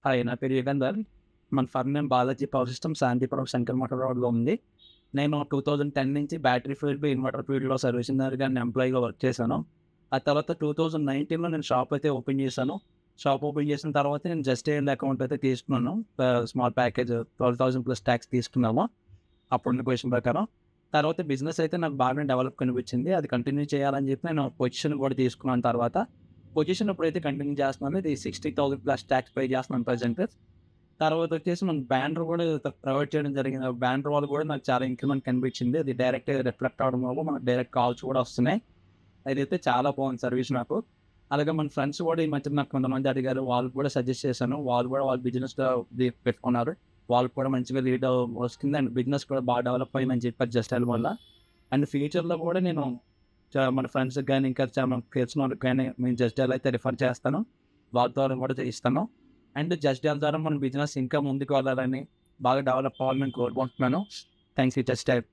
Hi, నా పేరు యుగంధర్. మన firm name Balaji power systems, Shantipuram, Shankar motor రోడ్‌లో ఉంది. నేను 2010 నుంచి బ్యాటరీ ఫీల్డ్, ఇన్వర్టర్ ఫీల్డ్‌లో సర్వీసింగ్‌గా ఎంప్లాయీగా వర్క్ చేశాను. ఆ తర్వాత 2019లో నేను షాప్ అయితే ఓపెన్ చేశాను. షాప్ ఓపెన్ చేసిన తర్వాత నేను జస్ట్ ఎయిల్ అకౌంట్ అయితే తీసుకున్నాను. స్మాల్ ప్యాకేజ్ 12,000 ప్లస్ టాక్స్ తీసుకున్నాము అప్పుడున్న పొజిషన్ ప్రకారం. తర్వాత బిజినెస్ అయితే నాకు బాగానే డెవలప్ కనిపించింది. అది కంటిన్యూ చేయాలని చెప్పి నేను పొజిషన్ కూడా తీసుకున్నాను తర్వాత. పొజిషన్ ఇప్పుడైతే కంటిన్యూ చేస్తున్నాను. ఇది 60,000 ప్లస్ టాక్స్ పే చేస్తున్నాను ప్రెజెంట్. తర్వాత వచ్చేసి మన బ్యానర్ కూడా ప్రొవైడ్ చేయడం జరిగింది. ఆ బ్యానర్ వల్ల కూడా నాకు చాలా ఇంక్రిమెంట్ కనిపించింది. అది డైరెక్ట్‌గా రిఫ్లెక్ట్ అవ్వడం వల్ల మనకు డైరెక్ట్ కాల్స్ కూడా వస్తున్నాయి. అదైతే చాలా బాగుంది సర్వీస్ నాకు. అలాగే మన ఫ్రెండ్స్ కూడా ఈ మధ్య నాకు కొంతమంది అడిగారు. వాళ్ళకి కూడా సజెస్ట్ చేశాను. వాళ్ళు కూడా వాళ్ళ బిజినెస్‌లో పెట్టుకున్నారు. వాళ్ళకి కూడా మంచిగా లీడ్ వస్తుంది. అండ్ బిజినెస్ కూడా బాగా డెవలప్ అయిందని చెప్పారు జస్ట్ ఎయిల్ వల్ల. అండ్ ఫ్యూచర్‌లో కూడా నేను మన ఫ్రెండ్స్‌కి గాని, ఇంకా మనకు తెలిసిన వాళ్ళకి గాని నేను జస్ట్ డయల్ అయితే రిఫర్ చేస్తాను. వాళ్ళ ద్వారా కూడా చేయిస్తాను. అండ్ జస్ట్ డయల్ ద్వారా మన బిజినెస్ ఇంకా ముందుకు వెళ్ళాలని, బాగా డెవలప్ అవ్వాలని కోరుకుంటున్నాను. Thanks you just dial.